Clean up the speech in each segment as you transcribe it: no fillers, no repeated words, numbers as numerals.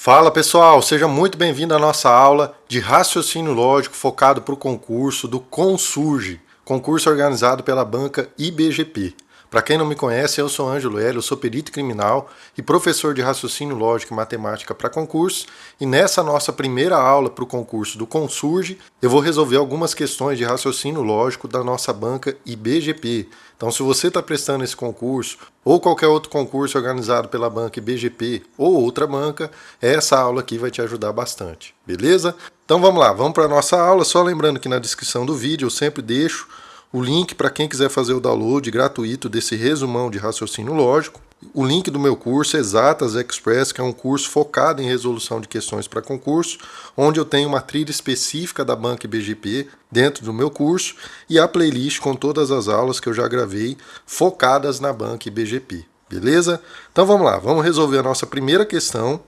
Fala pessoal, seja muito bem-vindo à nossa aula de raciocínio lógico focado para o concurso do Consurge, concurso organizado pela banca IBGP. Para quem não me conhece, eu sou Ângelo Hélio, eu sou perito criminal e professor de raciocínio lógico e matemática para concurso, e nessa nossa primeira aula para o concurso do Consurge, eu vou resolver algumas questões de raciocínio lógico da nossa banca IBGP. Então, se você está prestando esse concurso, ou qualquer outro concurso organizado pela banca IBGP ou outra banca, essa aula aqui vai te ajudar bastante, beleza? Então vamos lá, vamos para a nossa aula. Só lembrando que na descrição do vídeo eu sempre deixo o link para quem quiser fazer o download gratuito desse resumão de raciocínio lógico. O link do meu curso Exatas Express, que é um curso focado em resolução de questões para concurso, onde eu tenho uma trilha específica da banca IBGP dentro do meu curso e a playlist com todas as aulas que eu já gravei focadas na banca IBGP. Beleza? Então vamos lá, vamos resolver a nossa primeira questão.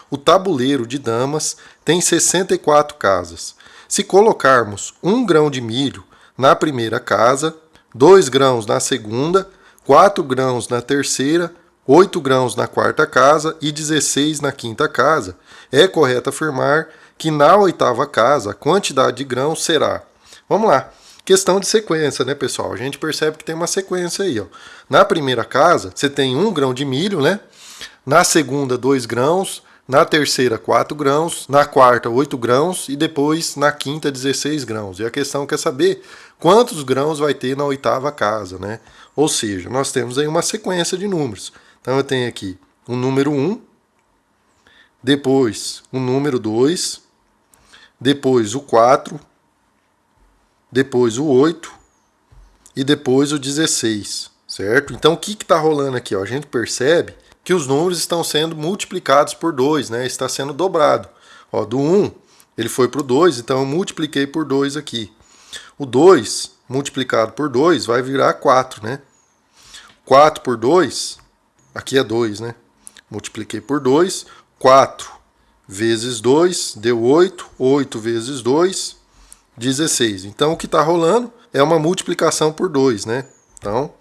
O tabuleiro de damas tem 64 casas. Se colocarmos 1 grão de milho na primeira casa, 2 grãos na segunda, 4 grãos na terceira, 8 grãos na quarta casa e 16 na quinta casa, é correto afirmar que na oitava casa a quantidade de grãos será... Vamos lá, questão de sequência, né, pessoal? A gente percebe que tem uma sequência aí, ó. Na primeira casa, você tem 1 grão de milho, né? Na segunda, 2 grãos. Na terceira, 4 grãos. Na quarta, 8 grãos. E depois, na quinta, 16 grãos. E a questão quer saber quantos grãos vai ter na oitava casa, né? Ou seja, nós temos aí uma sequência de números. Então, eu tenho aqui o número 1, depois o número 2, depois o 4, depois o 8 e depois o 16, certo? Então, o que está rolando aqui? Ó? A gente percebe que os números estão sendo multiplicados por 2, né? Está sendo dobrado. Ó, do 1, ele foi para o 2, então eu multipliquei por 2 aqui. O 2 multiplicado por 2 vai virar 4, né? 4 por 2, aqui é 2, né? Multipliquei por 2, 4 vezes 2 deu 8, 8 vezes 2, 16. Então, o que está rolando é uma multiplicação por 2, né? Então, o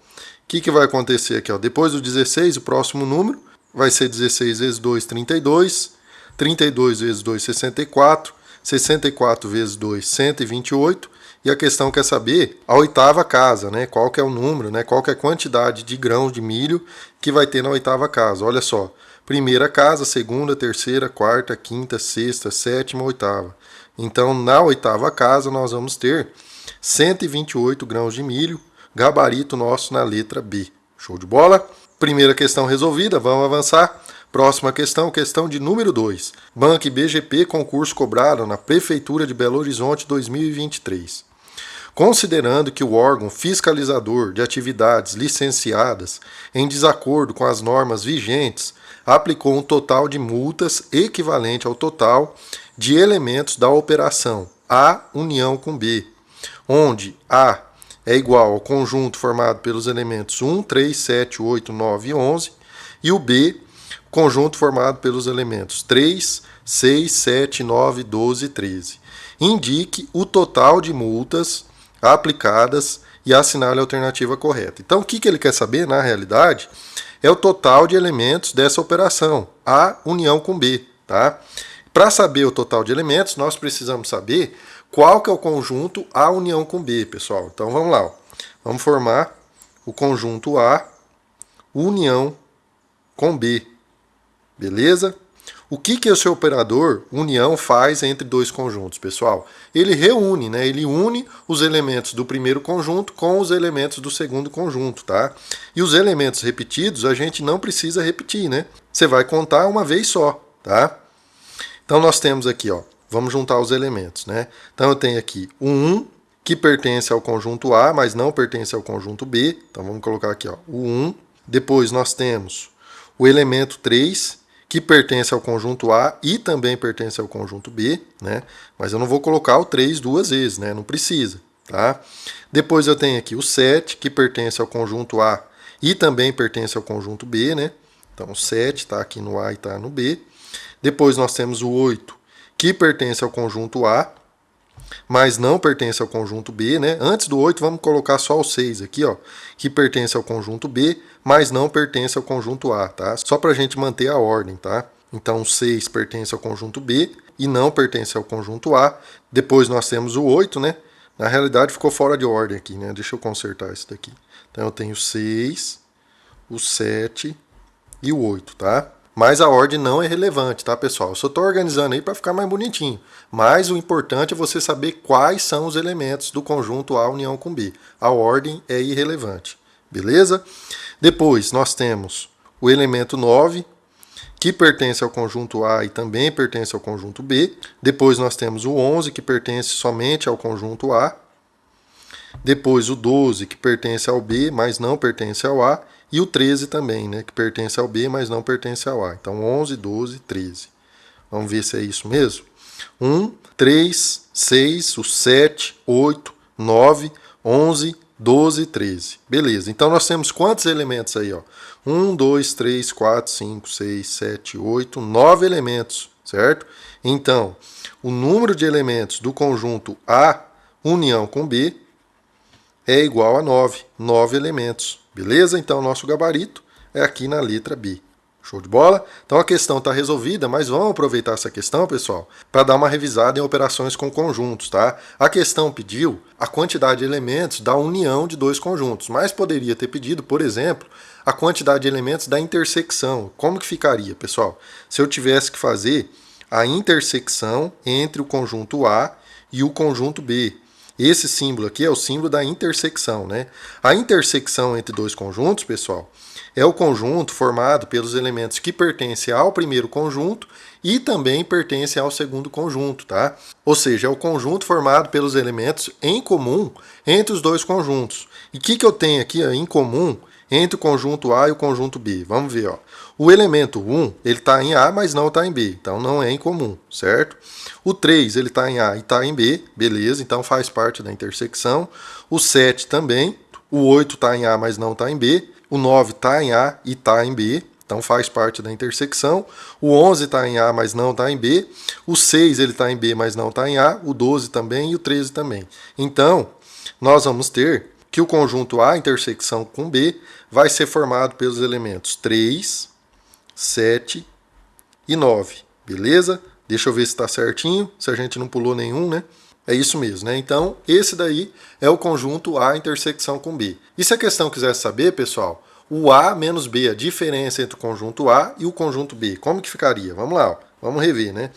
que vai acontecer aqui? Ó? Depois do 16, o próximo número vai ser 16 vezes 2, 32. 32 vezes 2, 64. 64 vezes 2, 128. E a questão quer saber a oitava casa, né? Qual que é o número, né? Qual que é a quantidade de grãos de milho que vai ter na oitava casa. Olha só, primeira casa, segunda, terceira, quarta, quinta, sexta, sétima, oitava. Então, na oitava casa, nós vamos ter 128 grãos de milho, gabarito nosso na letra B. Show de bola? Primeira questão resolvida, vamos avançar. Próxima questão, questão de número 2. Banca IBGP, concurso cobrado na Prefeitura de Belo Horizonte 2023. Considerando que o órgão fiscalizador de atividades licenciadas em desacordo com as normas vigentes aplicou um total de multas equivalente ao total de elementos da operação A união com B, onde A é igual ao conjunto formado pelos elementos 1, 3, 7, 8, 9 e 11, e o B, conjunto formado pelos elementos 3, 6, 7, 9, 12 e 13. Indique o total de multas aplicadas e assinale a alternativa correta. Então, o que ele quer saber, na realidade, é o total de elementos dessa operação, A união com B, tá? Para saber o total de elementos, nós precisamos saber qual que é o conjunto A união com B, pessoal. Então, vamos lá. Ó. Vamos formar o conjunto A união com B, beleza? O que esse operador união faz entre dois conjuntos, pessoal? Ele reúne, né? Ele une os elementos do primeiro conjunto com os elementos do segundo conjunto, tá? E os elementos repetidos a gente não precisa repetir, né? Você vai contar uma vez só, tá? Então nós temos aqui, ó, vamos juntar os elementos, né? Então eu tenho aqui o 1, que pertence ao conjunto A, mas não pertence ao conjunto B. Então vamos colocar aqui, ó, o 1. Depois nós temos o elemento 3, que pertence ao conjunto A e também pertence ao conjunto B, né? Mas eu não vou colocar o 3 duas vezes, né? Não precisa, tá? Depois eu tenho aqui o 7, que pertence ao conjunto A e também pertence ao conjunto B, né? Então o 7 está aqui no A e está no B. Depois nós temos o 8, que pertence ao conjunto A, mas não pertence ao conjunto B, né? Antes do 8, vamos colocar só o 6 aqui, ó, que pertence ao conjunto B, mas não pertence ao conjunto A, tá? Só para a gente manter a ordem, tá? Então o 6 pertence ao conjunto B e não pertence ao conjunto A. Depois nós temos o 8, né? Na realidade ficou fora de ordem aqui, né? Deixa eu consertar isso daqui. Então eu tenho o 6, o 7 e o 8, tá? Mas a ordem não é relevante, tá, pessoal? Eu só estou organizando aí para ficar mais bonitinho. Mas o importante é você saber quais são os elementos do conjunto A união com B. A ordem é irrelevante, beleza? Depois nós temos o elemento 9, que pertence ao conjunto A e também pertence ao conjunto B. Depois nós temos o 11, que pertence somente ao conjunto A. Depois o 12, que pertence ao B, mas não pertence ao A. E o 13 também, né, que pertence ao B, mas não pertence ao A. Então 11, 12, 13. Vamos ver se é isso mesmo? 1, 3, 6, o 7, 8, 9, 11, 12, 13. Beleza, então nós temos quantos elementos aí? Ó? 1, 2, 3, 4, 5, 6, 7, 8, 9 elementos, certo? Então, o número de elementos do conjunto A união com B é igual a 9. 9 elementos, beleza? Então, o nosso gabarito é aqui na letra B. Show de bola? Então a questão está resolvida, mas vamos aproveitar essa questão, pessoal, para dar uma revisada em operações com conjuntos, tá? A questão pediu a quantidade de elementos da união de dois conjuntos, mas poderia ter pedido, por exemplo, a quantidade de elementos da intersecção. Como que ficaria, pessoal? Se eu tivesse que fazer a intersecção entre o conjunto A e o conjunto B. Esse símbolo aqui é o símbolo da intersecção, né? A intersecção entre dois conjuntos, pessoal, é o conjunto formado pelos elementos que pertencem ao primeiro conjunto e também pertencem ao segundo conjunto, tá? Ou seja, é o conjunto formado pelos elementos em comum entre os dois conjuntos. E o que eu tenho aqui em comum entre o conjunto A e o conjunto B? Vamos ver, ó. O elemento 1, ele está em A, mas não está em B, então não é em comum, certo? O 3, ele está em A e está em B, beleza, então faz parte da intersecção. O 7 também, o 8 está em A, mas não está em B. O 9 está em A e está em B, então faz parte da intersecção. O 11 está em A, mas não está em B. O 6 ele está em B, mas não está em A. O 12 também e o 13 também. Então, nós vamos ter que o conjunto A, intersecção com B, vai ser formado pelos elementos 3, 7 e 9, beleza? Deixa eu ver se está certinho, se a gente não pulou nenhum, né? É isso mesmo, né? Então, esse daí é o conjunto A intersecção com B. E se a questão quiser saber, pessoal, o A menos B, a diferença entre o conjunto A e o conjunto B, como que ficaria? Vamos lá, ó. Vamos rever, né?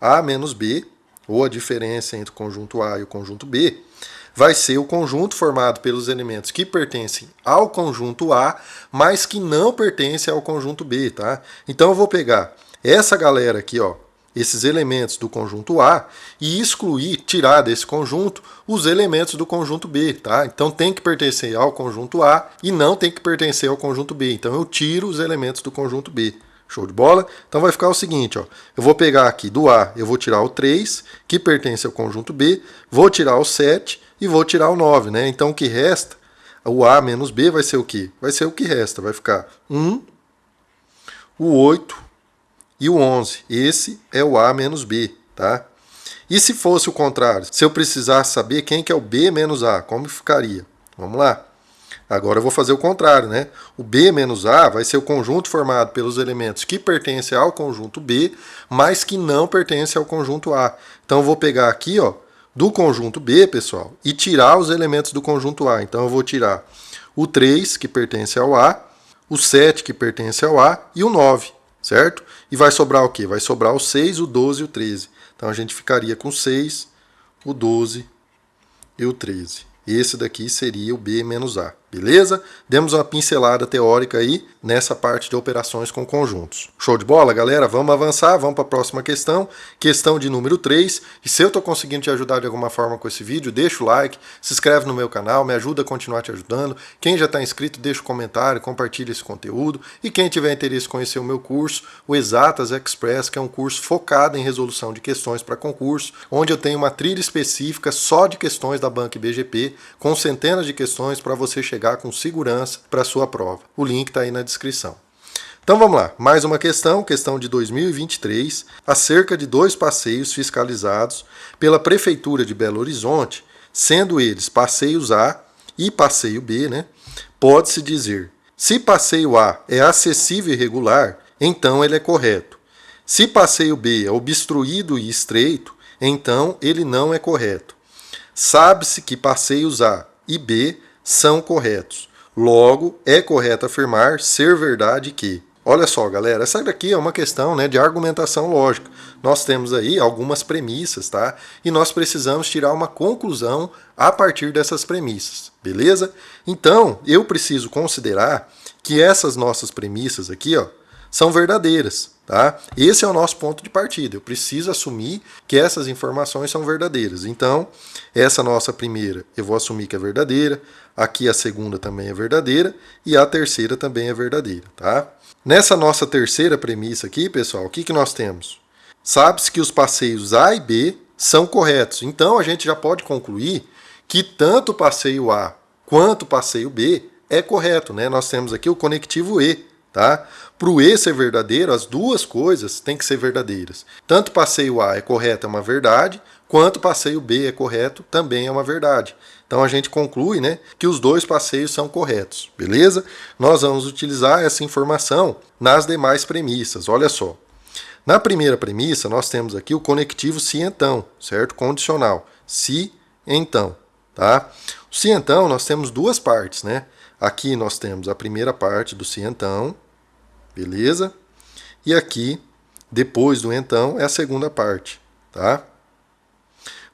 A menos B, ou a diferença entre o conjunto A e o conjunto B, vai ser o conjunto formado pelos elementos que pertencem ao conjunto A, mas que não pertencem ao conjunto B, tá? Então eu vou pegar essa galera aqui, ó, esses elementos do conjunto A e excluir, tirar desse conjunto os elementos do conjunto B, tá? Então tem que pertencer ao conjunto A e não tem que pertencer ao conjunto B. Então eu tiro os elementos do conjunto B. Show de bola? Então vai ficar o seguinte, ó. Eu vou pegar aqui do A, eu vou tirar o 3, que pertence ao conjunto B, vou tirar o 7 e vou tirar o 9, né? Então o que resta, o A menos B vai ser o quê? Vai ser o que resta, vai ficar 1, o 8 e o 11. Esse é o A menos B, tá? E se fosse o contrário? Se eu precisasse saber quem que é o B menos A, como ficaria? Vamos lá. Agora eu vou fazer o contrário, né? O B menos A vai ser o conjunto formado pelos elementos que pertencem ao conjunto B, mas que não pertencem ao conjunto A. Então eu vou pegar aqui, ó, do conjunto B, pessoal, e tirar os elementos do conjunto A. Então eu vou tirar o 3, que pertence ao A, o 7, que pertence ao A, e o 9, certo? E vai sobrar o quê? Vai sobrar o 6, o 12 e o 13. Então a gente ficaria com o 6, o 12 e o 13. Esse daqui seria o B menos A, beleza? Demos uma pincelada teórica aí nessa parte de operações com conjuntos. Show de bola, galera? Vamos avançar, vamos para a próxima questão. Questão de número 3. E se eu estou conseguindo te ajudar de alguma forma com esse vídeo, deixa o like, se inscreve no meu canal, me ajuda a continuar te ajudando. Quem já está inscrito, deixa o comentário, compartilha esse conteúdo. E quem tiver interesse em conhecer o meu curso, o Exatas Express, que é um curso focado em resolução de questões para concurso, onde eu tenho uma trilha específica só de questões da Banca BGP, com centenas de questões para você chegar com segurança para a sua prova. O link está aí na descrição. Então vamos lá, mais uma questão, questão de 2023, acerca de 2 passeios fiscalizados pela Prefeitura de Belo Horizonte, sendo eles passeios A e passeio B, né? Pode-se dizer, se passeio A é acessível e regular, então ele é correto. Se passeio B é obstruído e estreito, então ele não é correto. Sabe-se que passeios A e B são corretos. Logo, é correto afirmar ser verdade que. Olha só, galera, essa daqui é uma questão, né, de argumentação lógica. Nós temos aí algumas premissas, tá? E nós precisamos tirar uma conclusão a partir dessas premissas, beleza? Então, eu preciso considerar que essas nossas premissas aqui, ó, são verdadeiras, tá? Esse é o nosso ponto de partida. Eu preciso assumir que essas informações são verdadeiras. Então, essa nossa primeira eu vou assumir que é verdadeira, aqui a segunda também é verdadeira e a terceira também é verdadeira, tá? Nessa nossa terceira premissa aqui, pessoal, o que nós temos? Sabe-se que os passeios A e B são corretos. Então, a gente já pode concluir que tanto o passeio A quanto o passeio B é correto, né? Nós temos aqui o conectivo E, tá? Para o E ser verdadeiro, as duas coisas têm que ser verdadeiras. Tanto o passeio A é correto, é uma verdade, quanto o passeio B é correto, também é uma verdade. Então a gente conclui, né, que os dois passeios são corretos, beleza? Nós vamos utilizar essa informação nas demais premissas, olha só. Na primeira premissa, nós temos aqui o conectivo se então, certo? Condicional, se então, tá? O se então, nós temos duas partes, né? Aqui nós temos a primeira parte do se então, beleza? E aqui, depois do então, é a segunda parte, tá?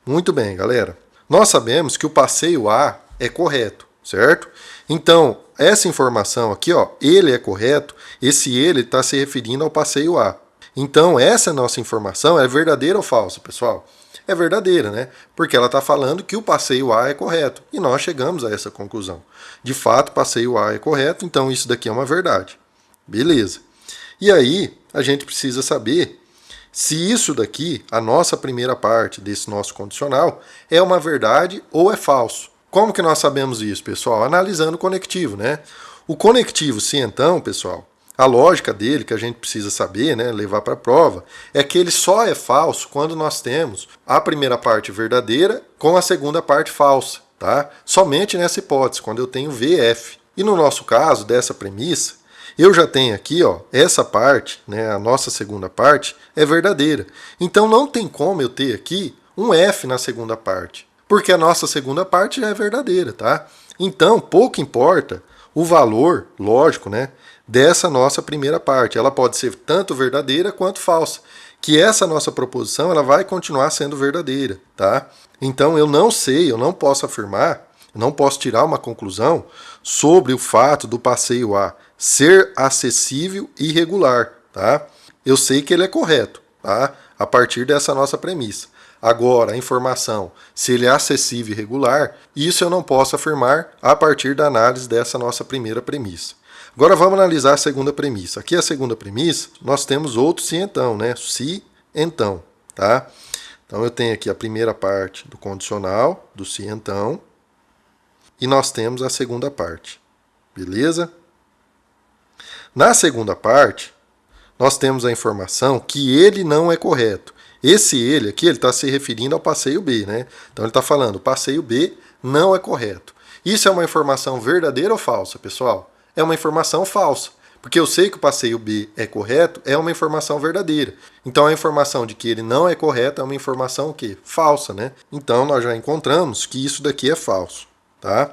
Muito bem, galera. Nós sabemos que o passeio A é correto, certo? Então, essa informação aqui, ó, ele é correto, esse ele está se referindo ao passeio A. Então, essa nossa informação é verdadeira ou falsa, pessoal? É verdadeira, né? Porque ela está falando que o passeio A é correto. E nós chegamos a essa conclusão. De fato, o passeio A é correto, então isso daqui é uma verdade. Beleza. E aí, a gente precisa saber se isso daqui, a nossa primeira parte desse nosso condicional, é uma verdade ou é falso. Como que nós sabemos isso, pessoal? Analisando o conectivo, né? O conectivo se então, pessoal, a lógica dele que a gente precisa saber, né, levar para a prova, é que ele só é falso quando nós temos a primeira parte verdadeira com a segunda parte falsa, tá? Somente nessa hipótese, quando eu tenho VF. E no nosso caso, dessa premissa, eu já tenho aqui, ó, essa parte, né, a nossa segunda parte, é verdadeira. Então não tem como eu ter aqui um F na segunda parte, porque a nossa segunda parte já é verdadeira, tá? Então, pouco importa o valor, lógico, né, dessa nossa primeira parte. Ela pode ser tanto verdadeira quanto falsa, que essa nossa proposição ela vai continuar sendo verdadeira, tá? Então eu não sei, eu não posso afirmar, não posso tirar uma conclusão sobre o fato do passeio A ser acessível e regular, tá? Eu sei que ele é correto, tá? A partir dessa nossa premissa. Agora, a informação, se ele é acessível e regular, isso eu não posso afirmar a partir da análise dessa nossa primeira premissa. Agora vamos analisar a segunda premissa. Aqui a segunda premissa, nós temos outro se então, né? Se então, tá? Então eu tenho aqui a primeira parte do condicional, do se então, e nós temos a segunda parte, beleza? Na segunda parte, nós temos a informação que ele não é correto. Esse ele aqui, ele está se referindo ao passeio B, né? Então ele está falando, o passeio B não é correto. Isso é uma informação verdadeira ou falsa, pessoal? É uma informação falsa. Porque eu sei que o passeio B é correto, é uma informação verdadeira. Então a informação de que ele não é correto é uma informação o quê? Falsa, né? Então nós já encontramos que isso daqui é falso, tá?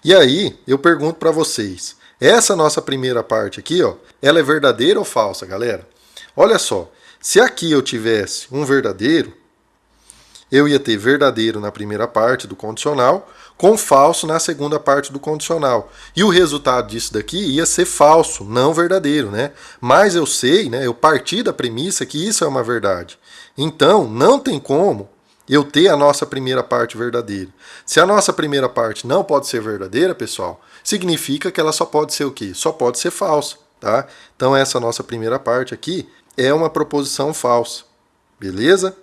E aí, eu pergunto para vocês, essa nossa primeira parte aqui, ó, ela é verdadeira ou falsa, galera? Olha só, se aqui eu tivesse um verdadeiro, eu ia ter verdadeiro na primeira parte do condicional, com falso na segunda parte do condicional. E o resultado disso daqui ia ser falso, não verdadeiro, né? Mas eu sei, né, eu parti da premissa que isso é uma verdade. Então, não tem como eu ter a nossa primeira parte verdadeira. Se a nossa primeira parte não pode ser verdadeira, pessoal, significa que ela só pode ser o quê? Só pode ser falsa, tá? Então essa nossa primeira parte aqui é uma proposição falsa, beleza?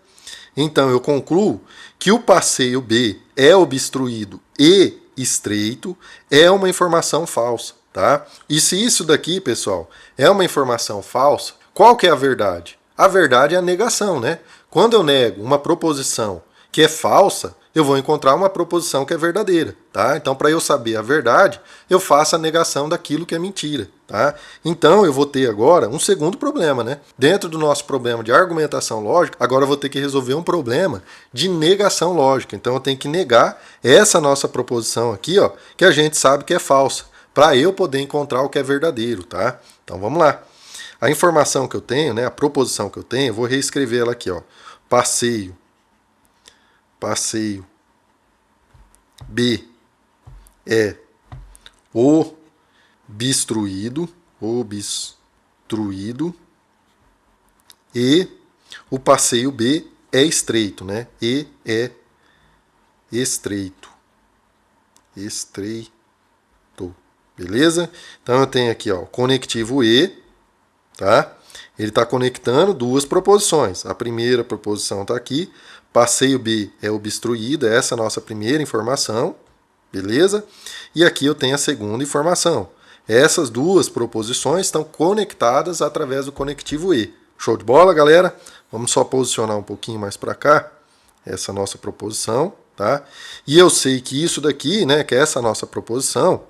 Então eu concluo que o passeio B é obstruído e estreito é uma informação falsa, tá? E se isso daqui, pessoal, é uma informação falsa, qual que é a verdade? A verdade é a negação, né? Quando eu nego uma proposição que é falsa, eu vou encontrar uma proposição que é verdadeira, tá? Então, para eu saber a verdade, eu faço a negação daquilo que é mentira, tá? Então, eu vou ter agora um segundo problema, né? Dentro do nosso problema de argumentação lógica, agora eu vou ter que resolver um problema de negação lógica. Então, eu tenho que negar essa nossa proposição aqui, ó, que a gente sabe que é falsa, para eu poder encontrar o que é verdadeiro, tá? Então, vamos lá. A informação que eu tenho, né, a proposição que eu tenho, eu vou reescrever ela aqui, ó. Passeio B é obstruído e o passeio B é estreito, né? E é estreito. Beleza? Então eu tenho aqui, ó, conectivo E, tá? Ele está conectando duas proposições. A primeira proposição está aqui. Passeio B é obstruído, essa é a nossa primeira informação. Beleza? E aqui eu tenho a segunda informação. Essas duas proposições estão conectadas através do conectivo E. Show de bola, galera? Vamos só posicionar um pouquinho mais para cá. Essa é a nossa proposição, tá? E eu sei que isso daqui, né, que é essa nossa proposição,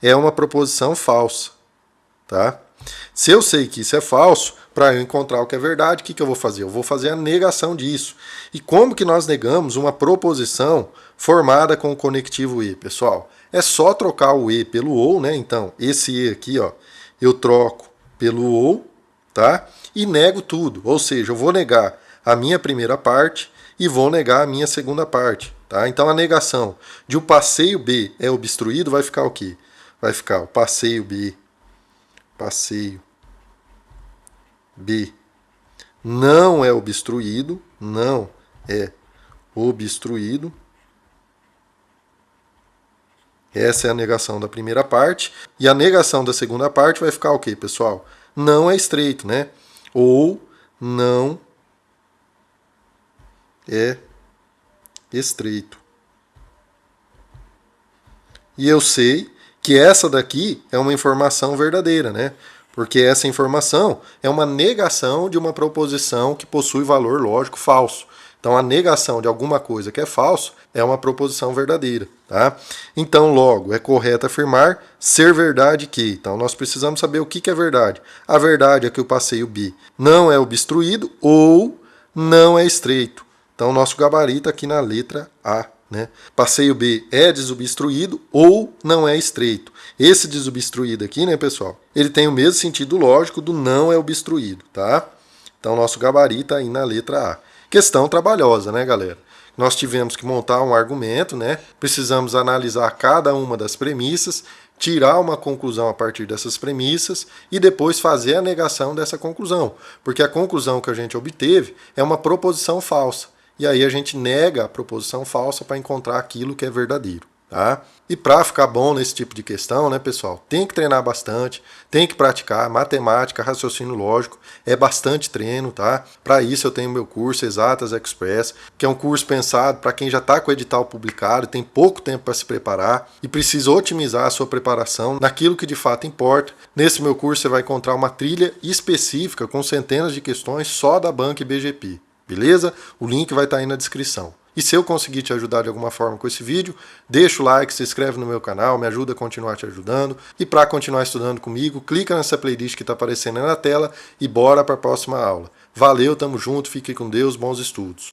é uma proposição falsa, tá? Se eu sei que isso é falso, para eu encontrar o que é verdade, o que eu vou fazer? Eu vou fazer a negação disso. E como que nós negamos uma proposição formada com o conectivo E, pessoal? É só trocar o E pelo OU, né? Então, esse E aqui, ó, eu troco pelo OU, tá? E nego tudo. Ou seja, eu vou negar a minha primeira parte e vou negar a minha segunda parte, tá? Então, a negação de o passeio B é obstruído vai ficar o quê? Vai ficar o passeio B não é obstruído, Essa é a negação da primeira parte. E a negação da segunda parte vai ficar o quê, pessoal? Não é estreito, né? Ou não é estreito. E eu sei que essa daqui é uma informação verdadeira, né? Porque essa informação é uma negação de uma proposição que possui valor lógico falso. Então, a negação de alguma coisa que é falso é uma proposição verdadeira, tá? Então, logo, é correto afirmar ser verdade que. Então, nós precisamos saber o que é verdade. A verdade é que o passeio B não é obstruído ou não é estreito. Então, nosso gabarito aqui na letra A. Né? Passeio B é desobstruído ou não é estreito. Esse desobstruído aqui, né, pessoal, ele tem o mesmo sentido lógico do não é obstruído, tá? Então, nosso gabarito aí na letra A. Questão trabalhosa, né, galera? Nós tivemos que montar um argumento, né? Precisamos analisar cada uma das premissas, tirar uma conclusão a partir dessas premissas e depois fazer a negação dessa conclusão. Porque a conclusão que a gente obteve é uma proposição falsa. E aí a gente nega a proposição falsa para encontrar aquilo que é verdadeiro, tá? E para ficar bom nesse tipo de questão, né, pessoal, tem que treinar bastante, tem que praticar matemática, raciocínio lógico, é bastante treino, tá? Para isso eu tenho meu curso Exatas Express, que é um curso pensado para quem já está com o edital publicado, tem pouco tempo para se preparar e precisa otimizar a sua preparação naquilo que de fato importa. Nesse meu curso você vai encontrar uma trilha específica com centenas de questões só da Banca BGP. Beleza? O link vai estar aí na descrição. E se eu conseguir te ajudar de alguma forma com esse vídeo, deixa o like, se inscreve no meu canal, me ajuda a continuar te ajudando. E para continuar estudando comigo, clica nessa playlist que está aparecendo aí na tela e bora para a próxima aula. Valeu, tamo junto, fique com Deus, bons estudos.